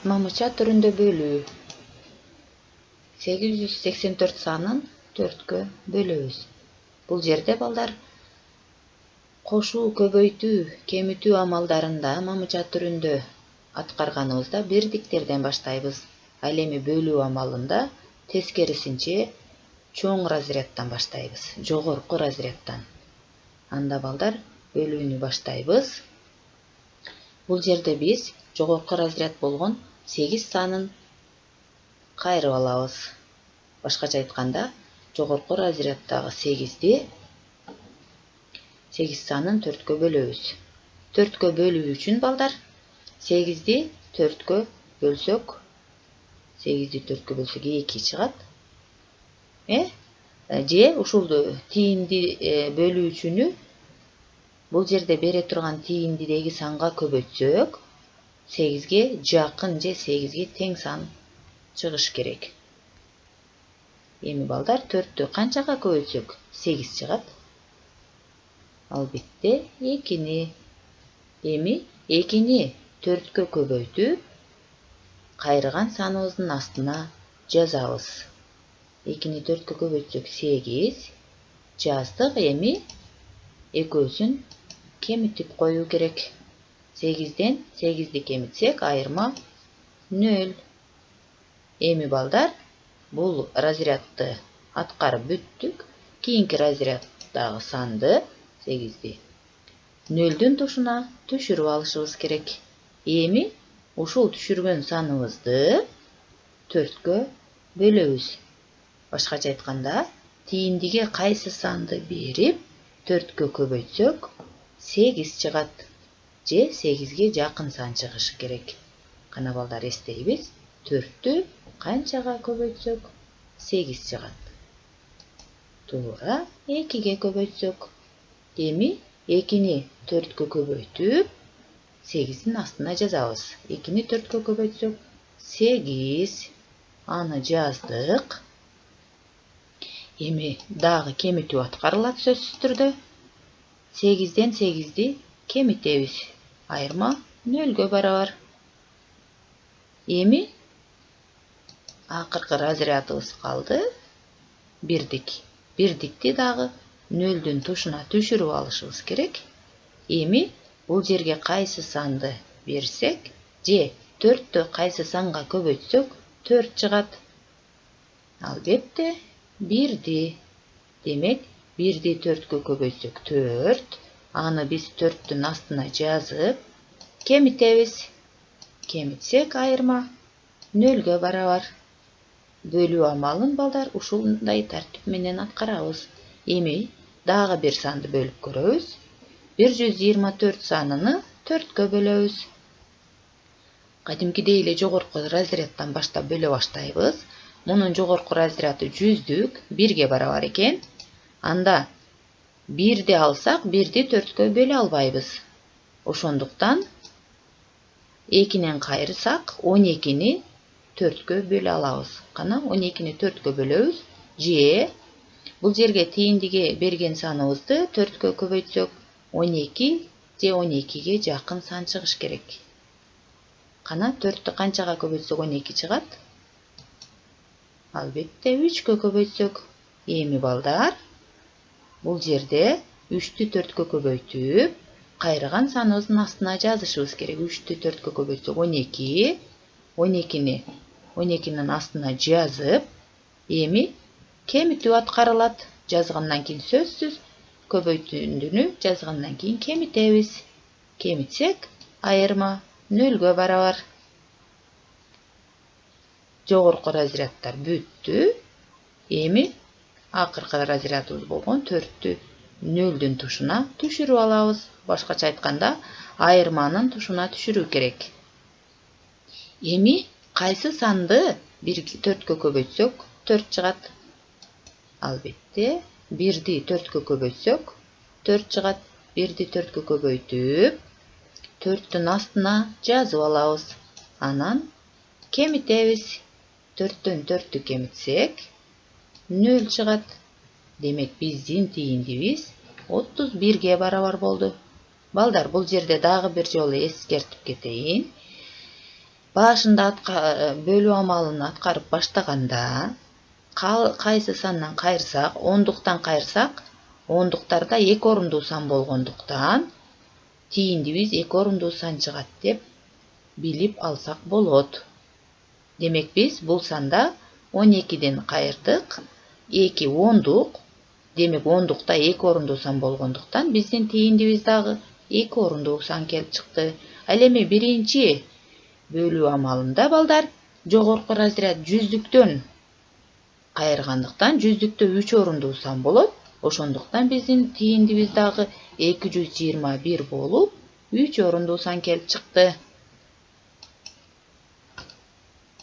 мамыча түрүндө бөлүү. 884 санын 4кө бөлөбүз. Бул жерде балдар кошуу, көбөйтүү, кемитүү амалдарында мамыча түрүндө аткарганыбызда бирдиктерден баштайбыз. Ал эми бөлүү амалында тескерисинче чоң разрядтан баштайбыз, жогорку разрядтан. Анда балдар бөлүүнү баштайбыз. Бул жерде биз жогорку разряд болгон 8 санын кайрып алабыз. Башкача айтканда, жогорку разряддагы 8 санын 4кө бөлөбүз. 4кө бөлүү үчүн балдар 8-ди 4кө бөлсөк 2 чыгат. Же ушулду тиинди бөлүүчүнү бул жерде бере турган тииндидеги санга көбөйтсөк 8ге жакын же 8ге тең сан чыгыш керек. Эми балдар 4тү канчага көбөйтсөк 8 чыгат. Албетте 2-ни. Эми 2-ни 4кө көбөйтүп, кайрыган саныбыздын астына жазабыз. 2-ни 4кө көбөйтсөк 8 жаздык. Эми экөөсүн кемитип коюу керек. 8ден 8ди кемитсек айырма 0. Эми балдар бул разрядты аткарып бүттүк. Кийинки разряддагы санды 8ди 0дүн тушуна түшүрүп алышыбыз керек. Эми ушул түшүргөн саныбызды 4кө бөлөбүз. Башкача айтканда, тииндиге кайсы санды берип 4кө көбөйтсөк 8 чыгат. Же 8ге жакын сан чыгышы керек. Кана балдар эстейбиз. 4тү канчага көбөйтсөк 8 чыгат. Туура 2ге көбөйтсөк. Эми 2-ни 4кө көбөйтүп 8дин астына жазабыз. 2-ни 4кө көбөйтсөк 8. Аны жаздык. Эми дагы кемитүү аткарылат сөзсүз түрдө. 8ден 8ди кемитебиз. Айырма 0гө барабар. Эми акыркы разрядыбыз калды. Бирдик. Бирдикти дагы 0дүн тушуна түшүрүп алышыбыз керек. Эми бул жерге кайсы санды берсек, же 4тү кайсы санга көбөйтсөк 4 чыгат. Албетте 1ди. Демек 1ди 4кө көбөйтсөк 4. Аны биз 4түн астына жазып кемитебиз. Кемитсек айырма 0гө барабар. Бөлүү амалын балдар ушундай тартип менен аткарабыз. Эми дагы бир санды бөлүп көрөбүз. 124 саныны 4кө бөлөбүз. Кадимкидей эле жогорку разряддан баштап бөлө баштайбыз. Мунун жогорку разряды 100дүк, 1ге барабар экен. Анда 1ди алсак, 1ди 4кө бөлө албайбыз. Ошондуктан 2нен кайрысак 12-ни 4кө бөлө алабыз. Кана 12-ни 4кө бөлөбүз. Же бул жерге тииндиге берген саныбызды 4кө көбөйтсөк 12 же 12ге жакын сан чыгыш керек. Кана 4тү канчага көбөйтсөк 12 чыгат? Албетте 3кө көбөйтсөк. Эми балдар бул жерде 3тү 4кө көбөйтүп, кайрыган саныбыздын астына жазышыбыз керек. 3тү 4кө көбөйтсөк 12. 12-нин астына жазып, эми кемитүү аткарылат. Жазгандан кийин сөзсүз көбөйтүндүнү жазгандан кийин кемитебиз. Кемитсек айырма 0гө барабар. Жогорку разряддар бүттү. Эми акыркы разрядыбыз болгон 4тү 0дүн тушуна түшүрүп алабыз. Башкача айтканда, айырманын тушуна түшүрүү керек. Эми кайсы санды 4кө көбөйтсөк 4 чыгат? Албетте 1ди 4кө көбөйтсөк 4 чыгат. 1ди 4кө көбөйтүп 4түн астына жазып алабыз. Анан кемитебиз. 4төн 4тү кемитсек 0 чыгат. Демек биздин тииндибиз 31ге барабар болду. Балдар, бул жерде дагы бир жолу эскертип кетейин. башында бөлүү амалын аткарып баштаганда кайсы сандан кайырсак, ондуктан кайырсак, ондуктарда 2 орундуу сан болгондуктан тийиндибиз 2 орундуу сан чыгат деп билип алсак болот. Демек биз бул санда 12ден кайырдык, 2 ондук. Демек ондукта 2 орундуу сан болгондуктан биздин тийиндибиз дагы 2 орундуу сан келип чыкты. Ал эми биринчи бөлүү амалында балдар жогорку разряд жүздүктөн кайыргандыктан жүздүктө 3 орундуу сан болот. Ошондуктан биздин тийиндибиз дагы 221 болуп 3 орундуу сан келип чыкты.